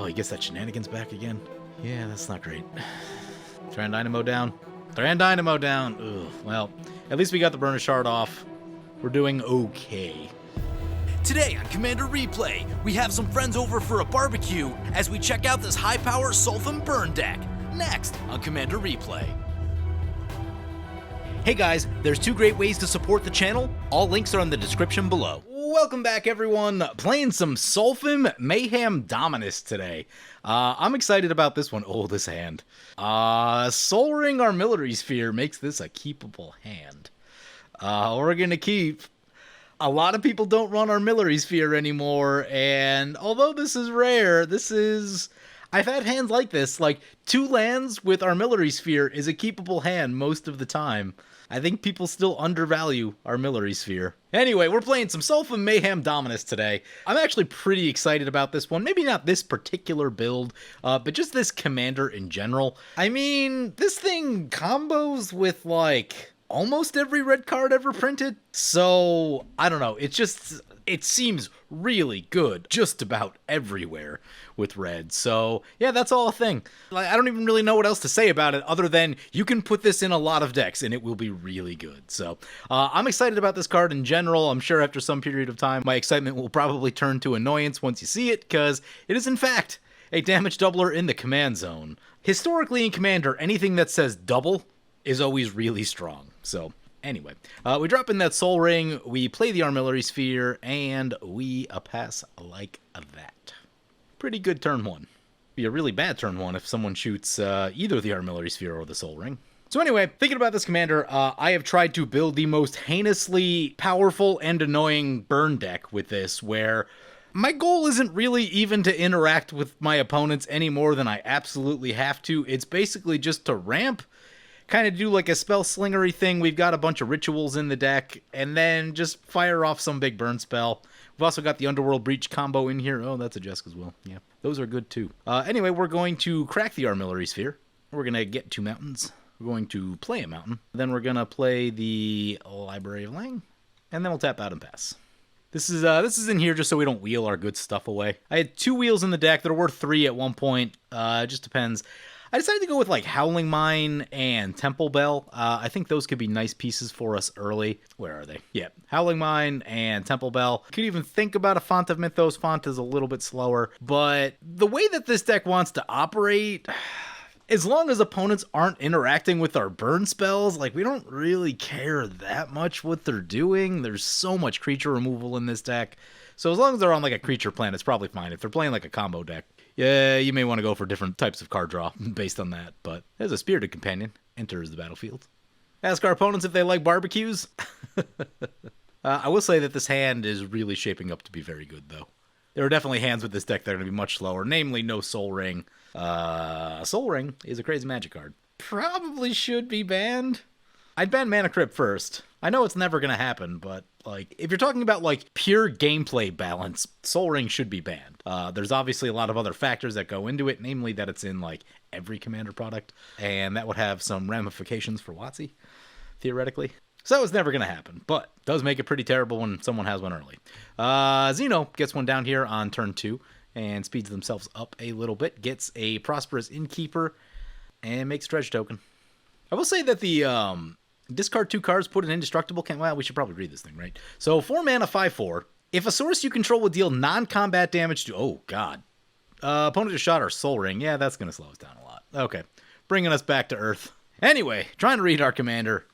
he gets that shenanigans back again. Yeah, that's not great. Throwing Dynamo down. Throwing Dynamo down. Ugh. Well, at least we got the Burner Shard off. We're doing okay. Today on Commander Replay, we have some friends over for a barbecue as we check out this high-power Solphim burn deck. Next on Commander Replay. Hey guys, there's 2 great ways to support the channel. All links are in the description below. Welcome back, everyone. Playing some Solphin Mayhem Dominus today. I'm excited about this one. Oh, this hand. Sol Ring Armillary Sphere makes this a keepable hand. We're going to keep. A lot of people don't run Armillary Sphere anymore, and although this is rare, I've had hands like this, like 2 lands with Armillary Sphere is a keepable hand most of the time. I think people still undervalue Armillary Sphere. Anyway, we're playing some Solphin Mayhem Dominus today. I'm actually pretty excited about this one. Maybe not this particular build, but just this commander in general. I mean, this thing combos with, like, almost every red card ever printed. So, I don't know. It seems really good just about everywhere with red. So, yeah, that's all a thing. I don't even really know what else to say about it other than you can put this in a lot of decks and it will be really good. So, I'm excited about this card in general. I'm sure after some period of time, my excitement will probably turn to annoyance once you see it, because it is in fact a damage doubler in the command zone. Historically in Commander, anything that says double is always really strong. So, anyway, we drop in that Sol Ring, we play the Armillary Sphere, and we pass like that. Pretty good turn 1. Be a really bad turn 1 if someone shoots either the Armillary Sphere or the Sol Ring. So anyway, thinking about this commander, I have tried to build the most heinously powerful and annoying burn deck with this, where my goal isn't really even to interact with my opponents any more than I absolutely have to. It's basically just to ramp, kind of do like a spell slingery thing. We've got a bunch of rituals in the deck, and then just fire off some big burn spell. We've also got the Underworld Breach combo in here. Oh, that's a Jeska's Will. Yeah, those are good too. Anyway, we're going to crack the Armillary Sphere. We're going to get 2 mountains. We're going to play a mountain. Then we're going to play the Library of Lang, and then we'll tap out and pass. This is in here just so we don't wheel our good stuff away. I had 2 wheels in the deck. There were 3 at one point. It just depends. I decided to go with like Howling Mine and Temple Bell. I think those could be nice pieces for us early. Where are they? Yeah, Howling Mine and Temple Bell. Could even think about a Font of Mythos. Font is a little bit slower, but the way that this deck wants to operate, as long as opponents aren't interacting with our burn spells, like, we don't really care that much what they're doing. There's so much creature removal in this deck. So as long as they're on like a creature plan, it's probably fine. If they're playing like a combo deck, yeah, you may want to go for different types of card draw based on that. But as a Spirited Companion enters the battlefield. Ask our opponents if they like barbecues. I will say that this hand is really shaping up to be very good, though. There are definitely hands with this deck that are going to be much slower, namely no Sol Ring. Sol Ring is a crazy magic card. Probably should be banned. I'd ban Mana Crypt first. I know it's never going to happen, but like, if you're talking about like pure gameplay balance, Sol Ring should be banned. There's obviously a lot of other factors that go into it, namely that it's in like every Commander product, and that would have some ramifications for WotC, theoretically. So it's never going to happen, but it does make it pretty terrible when someone has one early. Xeno gets one down here on turn 2 and speeds themselves up a little bit, gets a Prosperous Innkeeper, and makes a Dredge token. I will say that the discard 2 cards, put an indestructible. Well, we should probably read this thing, right? So 4 mana, 5/4. If a source you control will deal non-combat damage to... Oh, God. Opponent just shot our Sol Ring. Yeah, that's going to slow us down a lot. Okay. Bringing us back to Earth. Anyway, trying to read our commander.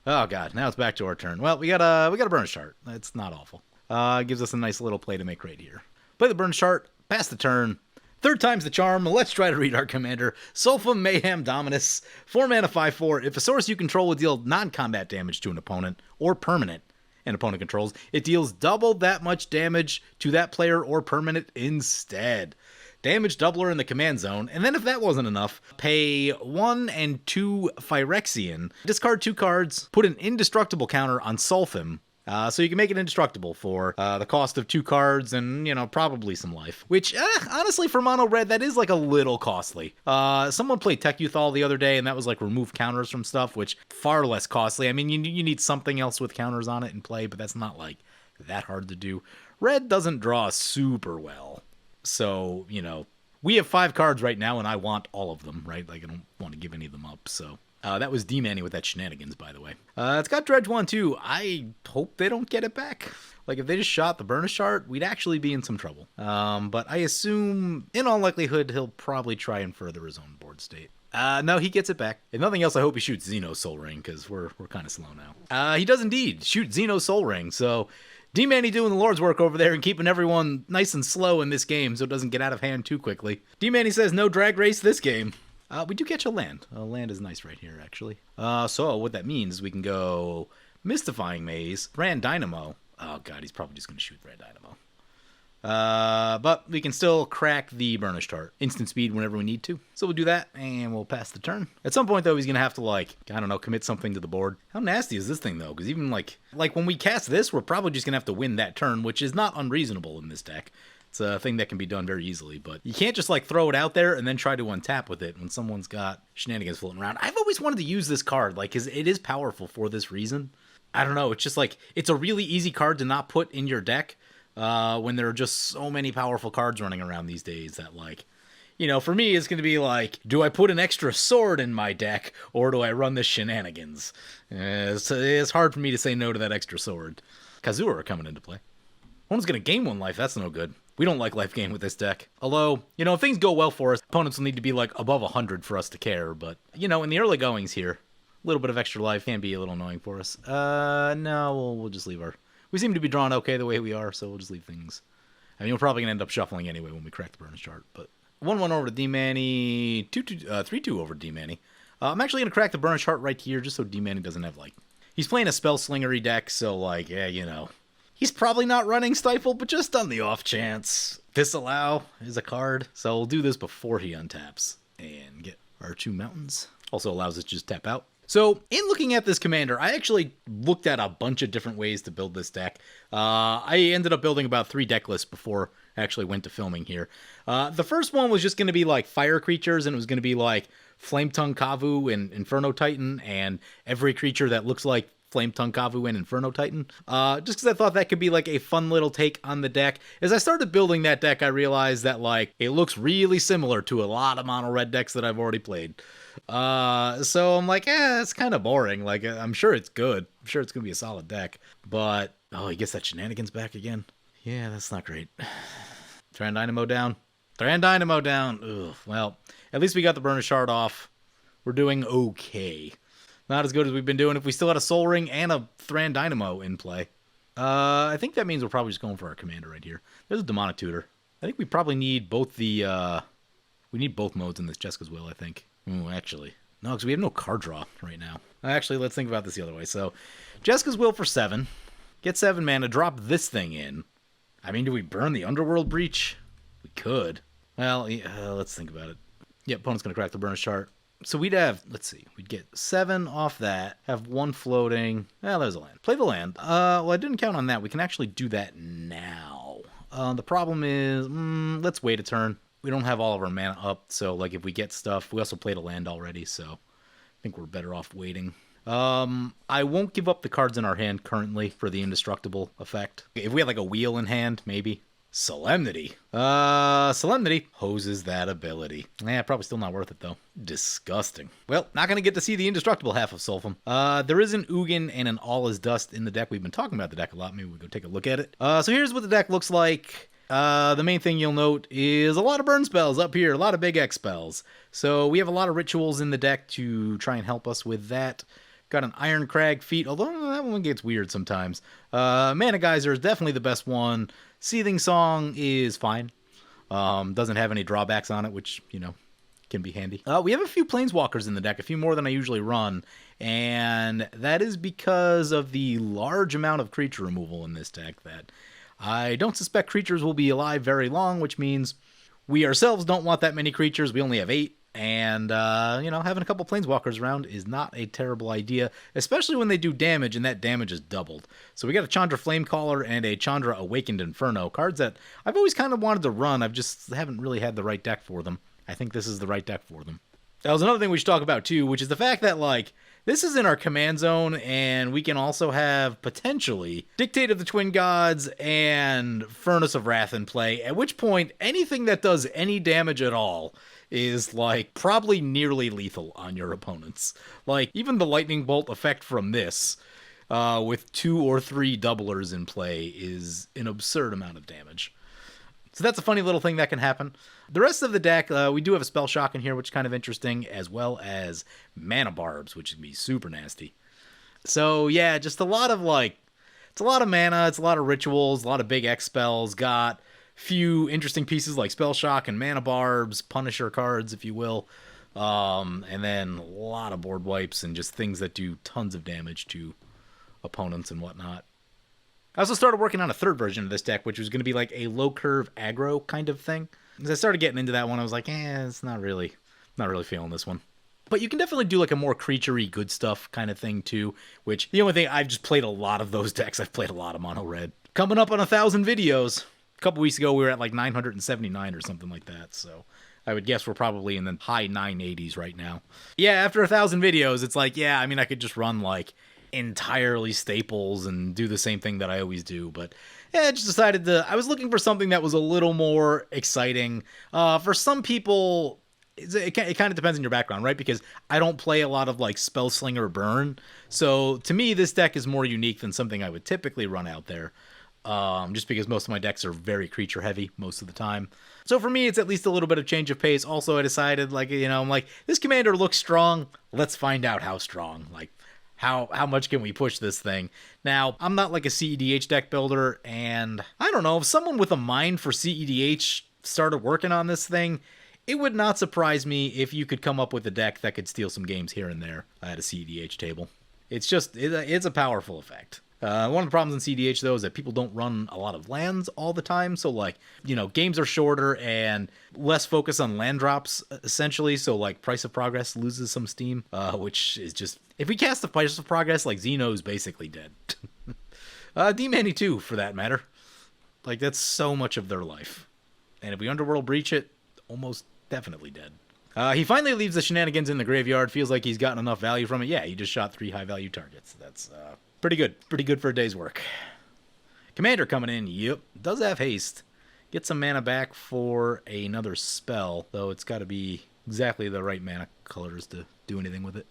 Oh, God. Now it's back to our turn. Well, we got a burn chart. It's not awful. Gives us a nice little play to make right here. Play the burn chart. Pass the turn. 3rd time's the charm. Let's try to read our commander. Solphin Mayhem Dominus. 4 mana, 5/4. If a source you control will deal non-combat damage to an opponent or permanent an opponent controls, it deals double that much damage to that player or permanent instead. Damage doubler in the command zone. And then if that wasn't enough, pay 1 and 2 Phyrexian. Discard 2 cards. Put an indestructible counter on Solphim. So you can make it indestructible for the cost of 2 cards and, you know, probably some life. Which, honestly, for mono red, that is like a little costly. Someone played Tecuthal the other day, and that was like remove counters from stuff, which far less costly. I mean, you need something else with counters on it in play, but that's not like that hard to do. Red doesn't draw super well. So, you know, we have 5 cards right now, and I want all of them, right? Like, I don't want to give any of them up, so... that was D-Manny with that shenanigans, by the way. It's got Dredge 1, too. I hope they don't get it back. Like, if they just shot the Burnish Heart, we'd actually be in some trouble. But I assume, in all likelihood, he'll probably try and further his own board state. No, he gets it back. If nothing else, I hope he shoots Xeno Soul Ring, because we're kind of slow now. He does indeed shoot Xeno Soul Ring, so... D-Manny doing the Lord's work over there and keeping everyone nice and slow in this game so it doesn't get out of hand too quickly. D-Manny says no drag race this game. We do catch a land. A land is nice right here, actually. So what that means is we can go Mystifying Maze, Ran Dynamo. Oh, God, he's probably just going to shoot Ran Dynamo. But we can still crack the Burnished Heart. Instant speed whenever we need to. So we'll do that, and we'll pass the turn. At some point, though, he's going to have to, like, I don't know, commit something to the board. How nasty is this thing, though? Because even, like when we cast this, we're probably just going to have to win that turn, which is not unreasonable in this deck. It's a thing that can be done very easily, but you can't just, like, throw it out there and then try to untap with it when someone's got shenanigans floating around. I've always wanted to use this card, like, because it is powerful for this reason. I don't know, it's just, like, it's a really easy card to not put in your deck. When there are just so many powerful cards running around these days that, like, you know, for me, it's going to be like, do I put an extra sword in my deck, or do I run this shenanigans? It's hard for me to say no to that extra sword. Cazur are coming into play. Opponent's going to gain 1 life, that's no good. We don't like life gain with this deck. Although, you know, if things go well for us, opponents will need to be, like, above 100 for us to care, but, you know, in the early goings here, a little bit of extra life can be a little annoying for us. No, we'll just leave our... We seem to be drawn okay the way we are, so we'll just leave things. I mean, we're probably going to end up shuffling anyway when we crack the Burnish Heart. But 1-1 over to D-Manny, 3-2 over to D-Manny. I'm actually going to crack the Burnish Heart right here just so D-Manny doesn't have, like... He's playing a Spell Slingery deck, so, like, yeah, you know. He's probably not running Stifle, but just on the off chance. Disallow is a card, so we'll do this before he untaps. And get our 2 mountains. Also allows us to just tap out. So, in looking at this commander, I actually looked at a bunch of different ways to build this deck. I ended up building about 3 deck lists before I actually went to filming here. The first one was just going to be like fire creatures, and it was going to be like Flame Tongue Kavu and Inferno Titan, and every creature that looks like Flame Tongue Kavu and Inferno Titan. Just because I thought that could be like a fun little take on the deck. As I started building that deck, I realized that like it looks really similar to a lot of mono red decks that I've already played. So I'm like, it's kind of boring. Like, I'm sure it's good. I'm sure it's going to be a solid deck. But, he gets that shenanigans back again. Yeah, that's not great. Thran Dynamo down. Thran Dynamo down. Ugh. Well, at least we got the Burnish Heart off. We're doing okay. Not as good as we've been doing if we still had a Soul Ring and a Thran Dynamo in play. I think that means we're probably just going for our commander right here. There's a Demonic Tutor. I think we probably need both the, we need both modes in this Jeska's Will, I think. Ooh, actually. No, because we have no card draw right now. Actually, let's think about this the other way. So, Jeska's Will for 7. Get 7 mana, drop this thing in. I mean, do we burn the Underworld Breach? We could. Well, let's think about it. Yeah, opponent's going to crack the Burnish Heart. So we'd have, let's see, we'd get 7 off that, have 1 floating. There's a land. Play the land. Well, I didn't count on that. We can actually do that now. The problem is, let's wait a turn. We don't have all of our mana up, so like if we get stuff, we also played a land already, so I think we're better off waiting. I won't give up the cards in our hand currently for the indestructible effect. If we had like a wheel in hand, maybe. Solemnity. Solemnity hoses that ability. Probably still not worth it though. Disgusting. Well, not gonna get to see the indestructible half of Solphim. There is an Ugin and an All Is Dust in the deck. We've been talking about the deck a lot. Maybe we'll go take a look at it. So here's what the deck looks like. The main thing you'll note is a lot of burn spells up here, a lot of big X spells. So we have a lot of rituals in the deck to try and help us with that. Got an Iron Crag feat, although that one gets weird sometimes. Mana Geyser is definitely the best one. Seething Song is fine. Doesn't have any drawbacks on it, which, you know, can be handy. We have a few Planeswalkers in the deck, a few more than I usually run, and that is because of the large amount of creature removal in this deck that I don't suspect creatures will be alive very long, which means we ourselves don't want that many creatures. We only have 8. And, you know, having a couple Planeswalkers around is not a terrible idea, especially when they do damage, and that damage is doubled. So we got a Chandra Flamecaller and a Chandra Awakened Inferno, cards that I've always kind of wanted to run. I just haven't really had the right deck for them. I think this is the right deck for them. That was another thing we should talk about too, which is the fact that, like, this is in our command zone, and we can also have, potentially, Dictate of the Twin Gods and Furnace of Wrath in play, at which point, anything that does any damage at all is, like, probably nearly lethal on your opponents. Like, even the Lightning Bolt effect from this, with 2 or 3 doublers in play, is an absurd amount of damage. So that's a funny little thing that can happen. The rest of the deck, we do have a Spell Shock in here, which is kind of interesting, as well as Mana Barbs, which would be super nasty. So yeah, just a lot of, like, it's a lot of mana, it's a lot of rituals, a lot of big X spells, got few interesting pieces like Spell Shock and Mana Barbs, Punisher cards, if you will, and then a lot of board wipes and just things that do tons of damage to opponents and whatnot. I also started working on a third version of this deck, which was going to be like a low curve aggro kind of thing. As I started getting into that one, I was like, it's not really feeling this one. But you can definitely do like a more creature-y good stuff kind of thing too, which the only thing, I've just played a lot of those decks. I've played a lot of mono red. Coming up on 1,000 videos. A couple weeks ago, we were at like 979 or something like that, so I would guess we're probably in the high 980s right now. Yeah, after 1,000 videos, it's like, yeah, I mean, I could just run like entirely staples and do the same thing that I always do, but yeah, I just decided I was looking for something that was a little more exciting. For some people, it kind of depends on your background, right? Because I don't play a lot of like Spellslinger Burn, so to me this deck is more unique than something I would typically run out there, just because most of my decks are very creature heavy most of the time. So for me, it's at least a little bit of change of pace. Also, I decided, like, you know, I'm like, this commander looks strong, let's find out how strong. Like, how much can we push this thing? Now, I'm not like a CEDH deck builder, and I don't know, if someone with a mind for CEDH started working on this thing, it would not surprise me if you could come up with a deck that could steal some games here and there at a CEDH table. It's just, it's a powerful effect. One of the problems in CDH, though, is that people don't run a lot of lands all the time. So, like, you know, games are shorter and less focus on land drops, essentially. So, like, Price of Progress loses some steam, which is just... If we cast the Price of Progress, like, Xeno's basically dead. D-Manny, too, for that matter. Like, that's so much of their life. And if we Underworld Breach it, almost definitely dead. He finally leaves the shenanigans in the graveyard. Feels like he's gotten enough value from it. Yeah, he just shot 3 high-value targets. That's... pretty good. Pretty good for a day's work. Commander coming in. Yep. Does have haste. Get some mana back for another spell, though it's got to be exactly the right mana colors to do anything with it.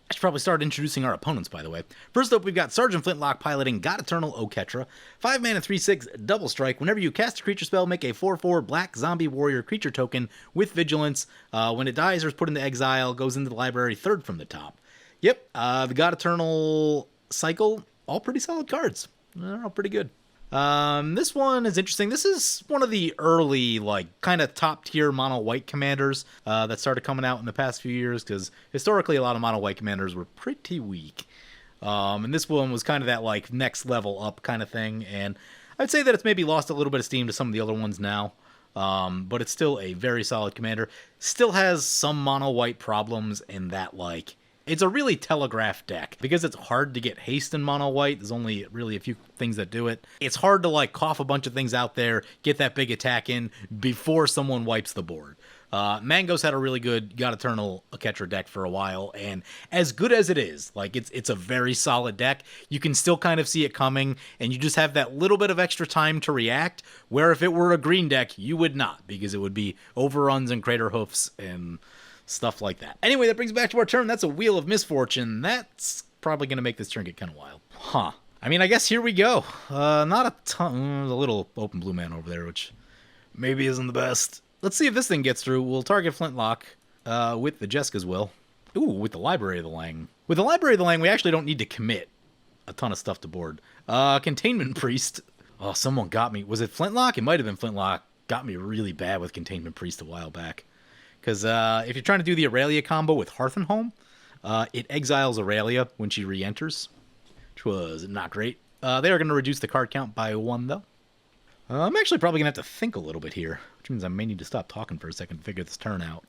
I should probably start introducing our opponents, by the way. First up, we've got Sergeant Flintlock piloting God Eternal Oketra. 5 mana, 3/6, double strike. Whenever you cast a creature spell, make a 4/4 black zombie warrior creature token with vigilance. When it dies or is put into exile, goes into the library third from the top. Yep. The God Eternal cycle, all pretty solid cards. They're all pretty good. This one is interesting. This is one of the early, like, kind of top-tier mono-white commanders that started coming out in the past few years, because historically a lot of mono-white commanders were pretty weak. And this one was kind of that, like, next level up kind of thing, and I'd say that it's maybe lost a little bit of steam to some of the other ones now, but it's still a very solid commander. Still has some mono-white problems in that, like, it's a really telegraphed deck. Because it's hard to get haste in mono white, there's only really a few things that do it. It's hard to, like, cough a bunch of things out there, get that big attack in before someone wipes the board. Mango's had a really good God Eternal Oketra deck for a while, and as good as it is, like, it's a very solid deck, you can still kind of see it coming, and you just have that little bit of extra time to react, where if it were a green deck, you would not, because it would be overruns and Crater Hoofs and stuff like that. Anyway, that brings back to our turn. That's a Wheel of Misfortune. That's probably going to make this turn get kind of wild. Huh. I mean, I guess here we go. Not a ton. There's a little open blue man over there, which maybe isn't the best. Let's see if this thing gets through. We'll target Flintlock with the Jeska's Will. Ooh, with the Library of the Lang. With the Library of the Lang, we actually don't need to commit a ton of stuff to board. Containment Priest. Oh, someone got me. Was it Flintlock? It might have been Flintlock. Got me really bad with Containment Priest a while back. Because if you're trying to do the Aurelia combo with Hearth and Home, it exiles Aurelia when she re-enters, which was not great. They are going to reduce the card count by 1, though. I'm actually probably going to have to think a little bit here, which means I may need to stop talking for a second to figure this turn out.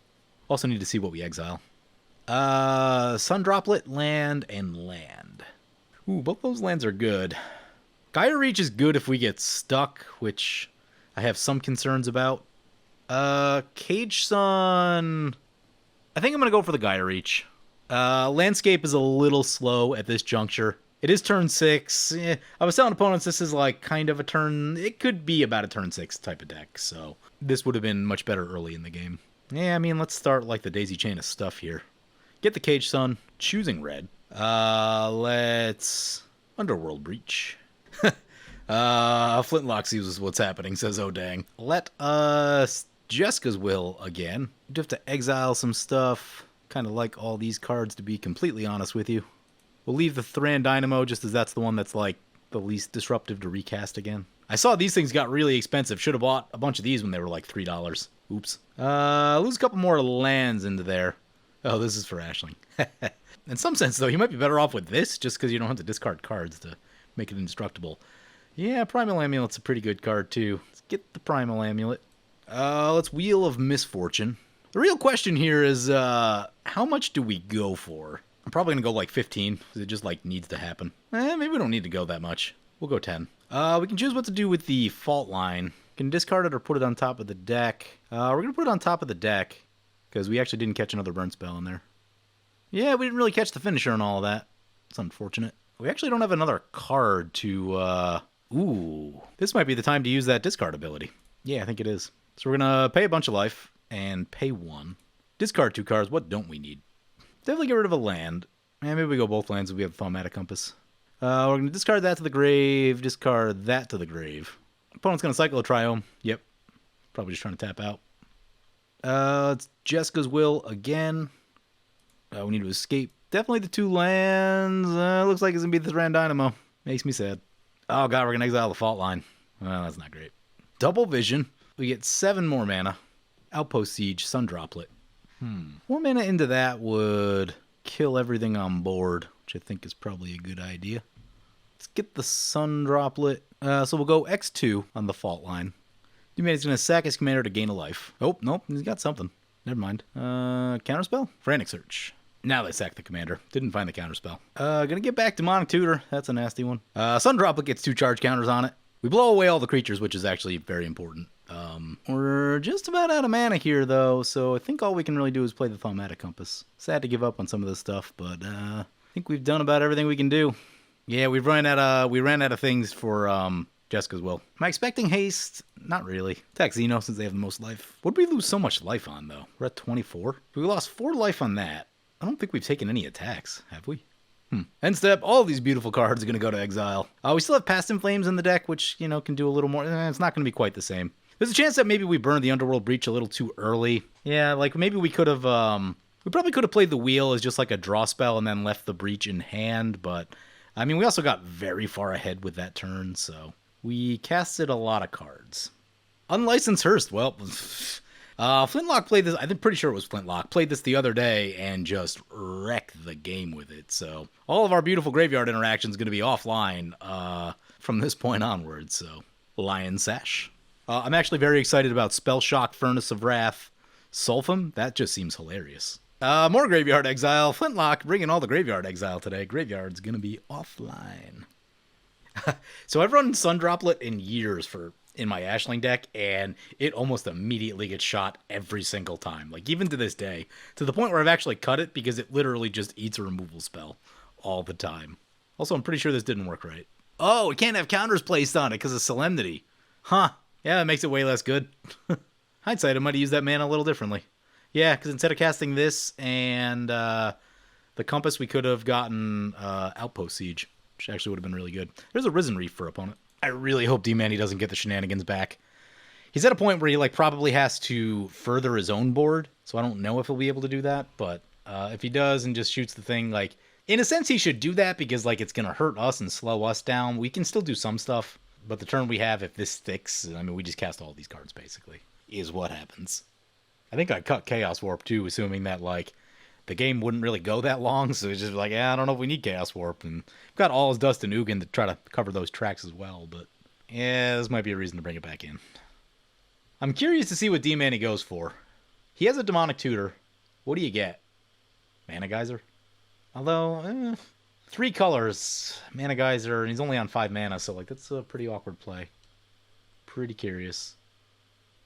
Also need to see what we exile. Sun Droplet, land, and land. Ooh, both those lands are good. Gaia Reach is good if we get stuck, which I have some concerns about. Cage Sun... I think I'm going to go for the Gaia Reach. Landscape is a little slow at this juncture. It is turn 6. I was telling opponents this is like kind of a turn... It could be about a turn 6 type of deck, so this would have been much better early in the game. Yeah, I mean, let's start like the daisy chain of stuff here. Get the Cage Sun, choosing red. Let's... Underworld Breach. Flintlock sees what's happening, says oh dang. Let us... Jeska's Will again. You have to exile some stuff. Kind of like all these cards, to be completely honest with you. We'll leave the Thran Dynamo just as that's the one that's like the least disruptive to recast again. I saw these things got really expensive. Should have bought a bunch of these when they were like $3. Oops. Lose a couple more lands into there. Oh, this is for Ashling. In some sense, though, you might be better off with this just because you don't have to discard cards to make it indestructible. Yeah, Primal Amulet's a pretty good card, too. Let's get the Primal Amulet. Let's Wheel of Misfortune. The real question here is, how much do we go for? I'm probably going to go like 15, because it just like needs to happen. Maybe we don't need to go that much. We'll go 10. We can choose what to do with the Fault Line. We can discard it or put it on top of the deck. We're going to put it on top of the deck, because we actually didn't catch another burn spell in there. Yeah, we didn't really catch the finisher and all of that. It's unfortunate. We actually don't have another card to, Ooh. This might be the time to use that discard ability. Yeah, I think it is. So we're going to pay a bunch of life and pay 1. Discard 2 cards. What don't we need? Definitely get rid of a land. And maybe we go both lands if we have the Thaumatic Compass. We're going to discard that to the grave, discard that to the grave. Opponent's going to cycle a Triome. Yep. Probably just trying to tap out. It's Jeska's Will again. We need to escape. Definitely the 2 lands. Looks like it's going to be the Thran Dynamo. Makes me sad. Oh god, we're going to exile the Fault Line. Well, that's not great. Double Vision. We get 7 more mana. Outpost Siege, Sun Droplet. 4 mana into that would kill everything on board, which I think is probably a good idea. Let's get the Sun Droplet. So we'll go X2 on the Fault Line. He's going to sack his commander to gain a life. Oh, nope, he's got something. Never mind. Counterspell? Frantic Search. Now they sack the commander. Didn't find the counterspell. Gonna get back Demonic Tutor. That's a nasty one. Sun Droplet gets 2 charge counters on it. We blow away all the creatures, which is actually very important. We're just about out of mana here, though, so I think all we can really do is play the Thaumatic Compass. Sad to give up on some of this stuff, but I think we've done about everything we can do. Yeah, we ran out of things for Jeska's Will. Am I expecting haste? Not really. Attack Xeno since they have the most life. What did we lose so much life on, though? We're at 24. We lost 4 life on that. I don't think we've taken any attacks, have we? End step, all of these beautiful cards are going to go to exile. We still have Past in Flames in the deck, which, you know, can do a little more. It's not going to be quite the same. There's a chance that maybe we burned the Underworld Breach a little too early. Yeah, like maybe we could have, we probably could have played the Wheel as just like a draw spell and then left the Breach in hand, but, I mean, we also got very far ahead with that turn, so we casted a lot of cards. Unlicensed Hearst, well, Flintlock played this, I'm pretty sure it was Flintlock, played this the other day and just wrecked the game with it, so all of our beautiful graveyard interactions going to be offline from this point onward, so Lion Sash. I'm actually very excited about Spell Shock, Furnace of Wrath, Solphim. That just seems hilarious. More Graveyard Exile. Flintlock bringing all the Graveyard Exile today. Graveyard's going to be offline. So I've run Sun Droplet in years in my Ashling deck, and it almost immediately gets shot every single time. Like, even to this day. To the point where I've actually cut it because it literally just eats a removal spell all the time. Also, I'm pretty sure this didn't work right. Oh, it can't have counters placed on it because of Solemnity. Huh. Yeah, that makes it way less good. Hindsight, I might have used that mana a little differently. Yeah, because instead of casting this and the Compass, we could have gotten Outpost Siege, which actually would have been really good. There's a Risen Reef for opponent. I really hope D-Manny doesn't get the shenanigans back. He's at a point where he like probably has to further his own board, so I don't know if he'll be able to do that, but if he does and just shoots the thing, like, in a sense he should do that because like it's going to hurt us and slow us down. We can still do some stuff. But the turn we have, if this sticks, I mean, we just cast all these cards, basically, is what happens. I think I cut Chaos Warp, too, assuming that, like, the game wouldn't really go that long, so it's just like, yeah, I don't know if we need Chaos Warp, and we've got All's Dust and Ugin to try to cover those tracks as well, but, yeah, this might be a reason to bring it back in. I'm curious to see what D-Manny goes for. He has a Demonic Tutor. What do you get? Mana Geyser? Although, 3 colors, Mana Geyser, and he's only on 5 mana, so like that's a pretty awkward play. Pretty curious.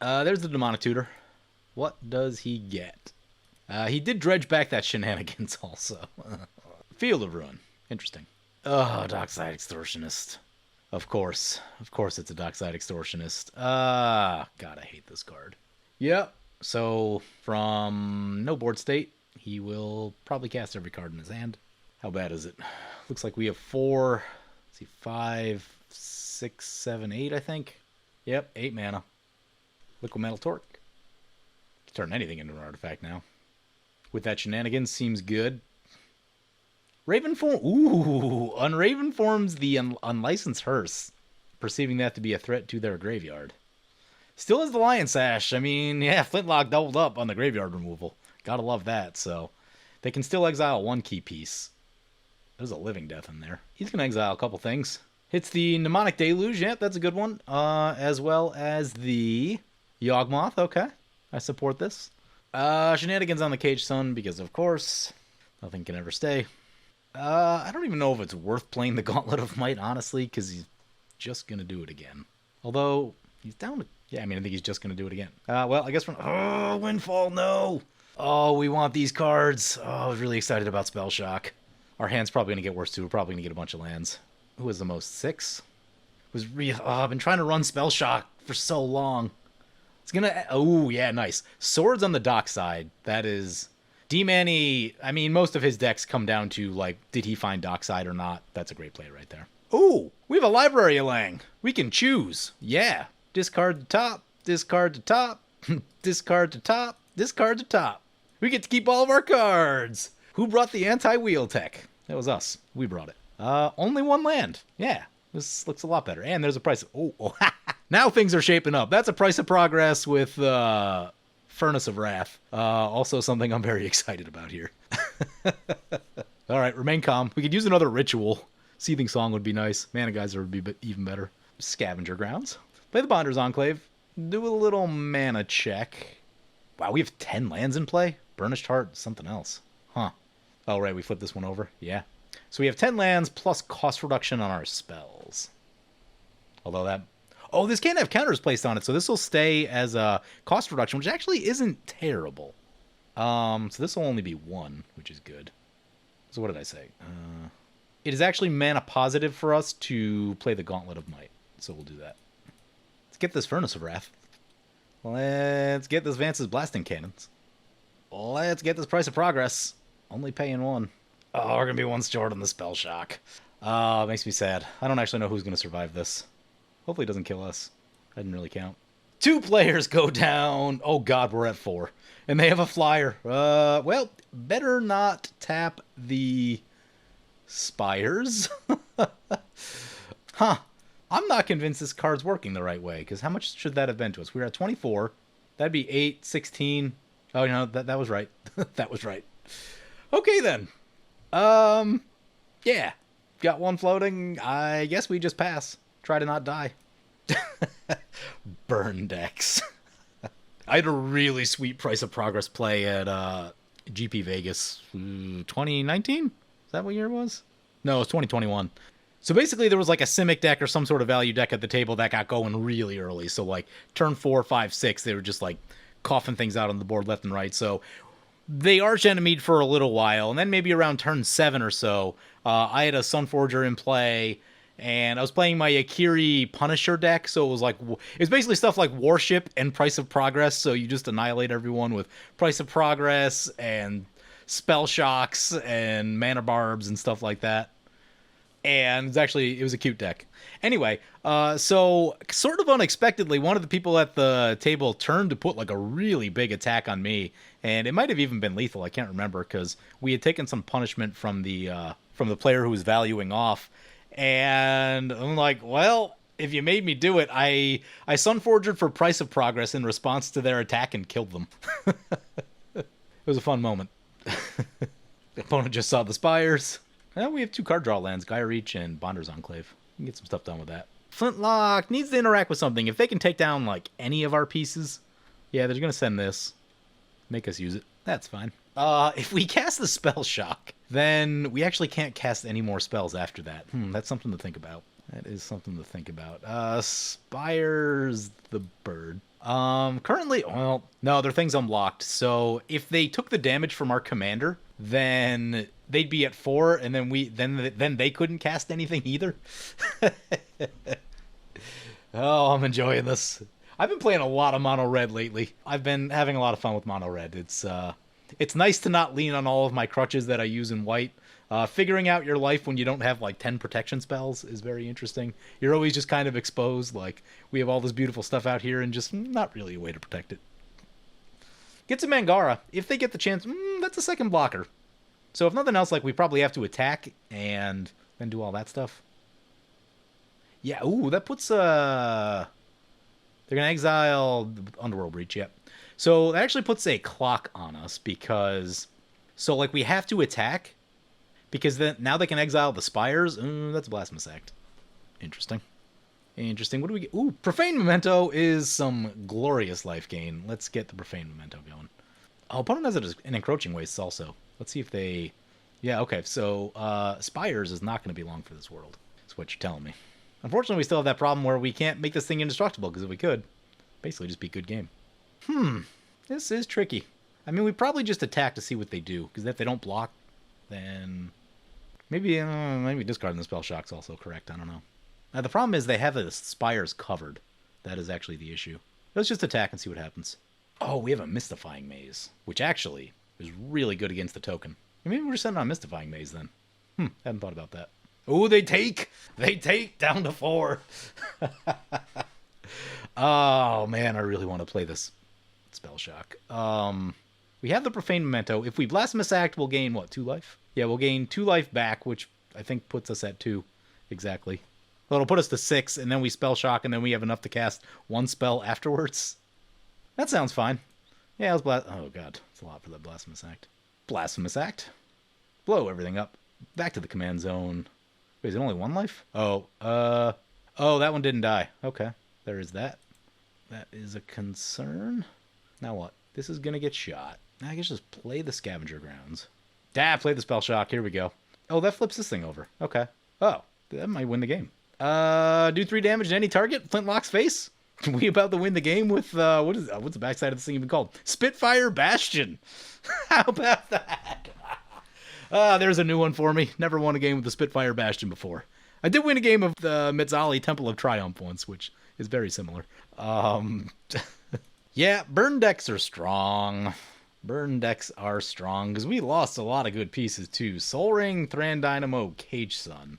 There's the Demonic Tutor. What does he get? He did dredge back that shenanigans also. Field of Ruin. Interesting. Oh, Dockside Extortionist. Of course. Of course it's a Dockside Extortionist. God, I hate this card. Yep. So, from no board state, he will probably cast every card in his hand. How bad is it? Looks like we have 4, let's see, 5, 6, 7, 8, I think. Yep, 8 mana. Liquid Metal Torque. Turn anything into an artifact now. With that shenanigans, seems good. Ravenform. Ooh, Unraven forms the Unlicensed Hearse, perceiving that to be a threat to their graveyard. Still has the Lion Sash. I mean, yeah, Flintlock doubled up on the graveyard removal. Gotta love that. So they can still exile 1 key piece. There's a Living Death in there. He's gonna exile a couple things. Hits the Mnemonic Deluge. Yep, that's a good one. As well as the Yawgmoth. Okay, I support this. Shenanigans on the Cage Sun, because of course, nothing can ever stay. I don't even know if it's worth playing the Gauntlet of Might, honestly, because he's just going to do it again. Although, he's down to... Yeah, I mean, I think he's just going to do it again. Well, I guess from... Oh, Windfall, no! Oh, we want these cards. Oh, I was really excited about Spell Shock. Our hand's probably going to get worse, too. We're probably going to get a bunch of lands. Who was the most? 6? Was real... Oh, I've been trying to run Spell Shock for so long. It's going to... Oh, yeah, nice. Swords on the Dockside. That is... D-Manny, I mean, most of his decks come down to, like, did he find Dockside or not? That's a great play right there. Ooh, we have a Library Elang. We can choose. Yeah. Discard to top, discard to top, discard to top, discard to top. We get to keep all of our cards. Who brought the anti-wheel tech? That was us. We brought it. Only 1 land. Yeah, this looks a lot better. And there's a price. Oh, now things are shaping up. That's a price of progress with, Furnace of Wrath. Also something I'm very excited about here. All right, remain calm. We could use another ritual. Seething Song would be nice. Mana Geyser would be even better. Scavenger Grounds. Play the Bonder's Enclave. Do a little mana check. Wow, we have 10 lands in play? Burnished Heart, something else. Huh. Oh, right, we flipped this one over. Yeah. So we have 10 lands plus cost reduction on our spells. Although that... Oh, this can't have counters placed on it, so this will stay as a cost reduction, which actually isn't terrible. So this will only be 1, which is good. So what did I say? It is actually mana positive for us to play the Gauntlet of Might, so we'll do that. Let's get this Furnace of Wrath. Let's get this Vance's Blasting Cannons. Let's get this Price of Progress. Only paying 1. Oh, we're going to be 1 short on the Spell Shock. Makes me sad. I don't actually know who's going to survive this. Hopefully it doesn't kill us. I didn't really count. 2 players go down. Oh god, we're at 4. And they have a flyer. Well, better not tap the Spires. Huh. I'm not convinced this card's working the right way, because how much should that have been to us? We were at 24. That'd be 8, 16. Oh, no, that was right. That was right. Okay, then. Yeah. Got 1 floating. I guess we just pass. Try to not die. Burn decks. I had a really sweet Price of Progress play at GP Vegas 2019? Is that what year it was? No, it was 2021. So basically there was like a Simic deck or some sort of value deck at the table that got going really early. So like turn 4, 5, 6, they were just like coughing things out on the board left and right. So they arch-enemied for a little while. And then maybe around turn 7 or so, I had a Sunforger in play. And I was playing my Akiri Punisher deck, so it was like, it's basically stuff like Warship and Price of Progress, so you just annihilate everyone with Price of Progress and Spell Shocks and Mana Barbs and stuff like that. And it was a cute deck. Anyway, so sort of unexpectedly, one of the people at the table turned to put like a really big attack on me, and it might have even been lethal, I can't remember, because we had taken some punishment from the player who was valuing off. And I'm like, well, if you made me do it, I Sunforgered for Price of Progress in response to their attack and killed them. It was a fun moment. The opponent just saw the Spires. Well, we have 2 card draw lands, Gaia Reach and Bonder's Enclave. We can get some stuff done with that. Flintlock needs to interact with something. If they can take down, like, any of our pieces, yeah, they're going to send this. Make us use it. That's fine. If we cast the Spell Shock, then we actually can't cast any more spells after that. That's something to think about. That is something to think about. Spire's the bird. Currently, well, no, their thing's unlocked. So if they took the damage from our commander, then they'd be at 4, and then they couldn't cast anything either. Oh, I'm enjoying this. I've been playing a lot of mono red lately. I've been having a lot of fun with mono red. It's nice to not lean on all of my crutches that I use in white. Figuring out your life when you don't have like 10 protection spells is very interesting. You're always just kind of exposed. Like, we have all this beautiful stuff out here and just not really a way to protect it. Get some Mangara. If they get the chance, that's a second blocker. So if nothing else, like, we probably have to attack and then do all that stuff. Yeah, ooh, that puts, they're going to exile Underworld Breach, yep. So that actually puts a clock on us because, so like, we have to attack because then now they can exile the Spires. That's Blasphemous Act. Interesting. Interesting. What do we get? Ooh, Profane Memento is some glorious life gain. Let's get the Profane Memento going. Oh, opponent has it an Encroaching Waste also. Let's see if they... Yeah, okay. So, Spires is not going to be long for this world. That's what you're telling me. Unfortunately, we still have that problem where we can't make this thing indestructible, because if we could, basically just be good game. This is tricky. I mean, we probably just attack to see what they do, because if they don't block, then... Maybe discarding the Spell Shock's also correct. I don't know. Now, the problem is they have the Spires covered. That is actually the issue. Let's just attack and see what happens. Oh, we have a Mystifying Maze, which actually is really good against the token. Maybe we're just sending on Mystifying Maze then. Hadn't thought about that. Oh, they take down to 4. Oh, man, I really want to play this Spell Shock. We have the Profane Memento. If we Blasphemous Act, we'll gain, what, 2 life? Yeah, we'll gain 2 life back, which I think puts us at 2. Exactly. Well, it'll put us to 6, and then we Spell Shock, and then we have enough to cast 1 spell afterwards. That sounds fine. Yeah, let's oh, God. It's a lot for the Blasphemous Act. Blasphemous Act. Blow everything up. Back to the command zone. Wait, is it only 1 life? Oh, that one didn't die. Okay, there is that. That is a concern. Now what? This is going to get shot. I guess just play the Scavenger Grounds. Play the Spell Shock. Here we go. Oh, that flips this thing over. Okay. Oh, that might win the game. Do 3 damage to any target. Flintlock's face. We about to win the game with, what's the backside of this thing even called? Spitfire Bastion. How about that? There's a new one for me. Never won a game with the Spitfire Bastion before. I did win a game of the Mitzali Temple of Triumph once, which is very similar. Yeah, burn decks are strong. Burn decks are strong, because we lost a lot of good pieces, too. Sol Ring, Thran Dynamo, Cage Sun.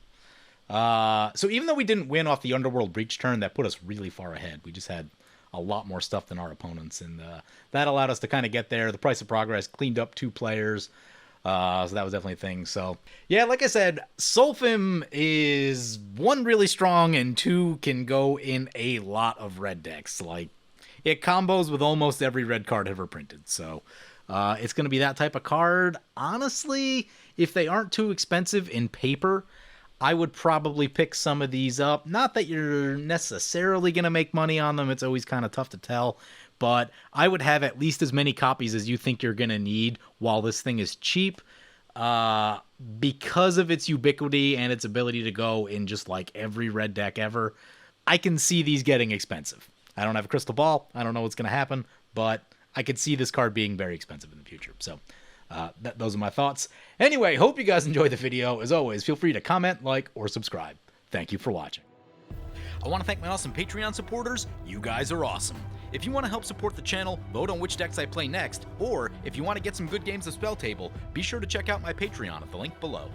So even though we didn't win off the Underworld Breach turn, that put us really far ahead. We just had a lot more stuff than our opponents, and that allowed us to kind of get there. The Price of Progress cleaned up 2 players, so that was definitely a thing. So, yeah, like I said, Solphim is 1, really strong, and 2, can go in a lot of red decks. Like, it combos with almost every red card ever printed, so... it's going to be that type of card. Honestly, if they aren't too expensive in paper, I would probably pick some of these up. Not that you're necessarily going to make money on them. It's always kind of tough to tell. But I would have at least as many copies as you think you're going to need while this thing is cheap. Because of its ubiquity and its ability to go in just like every red deck ever, I can see these getting expensive. I don't have a crystal ball. I don't know what's going to happen. But... I could see this card being very expensive in the future. So those are my thoughts. Anyway, hope you guys enjoyed the video. As always, feel free to comment, like, or subscribe. Thank you for watching. I want to thank my awesome Patreon supporters. You guys are awesome. If you want to help support the channel, vote on which decks I play next, or if you want to get some good games of Spell Table, be sure to check out my Patreon at the link below.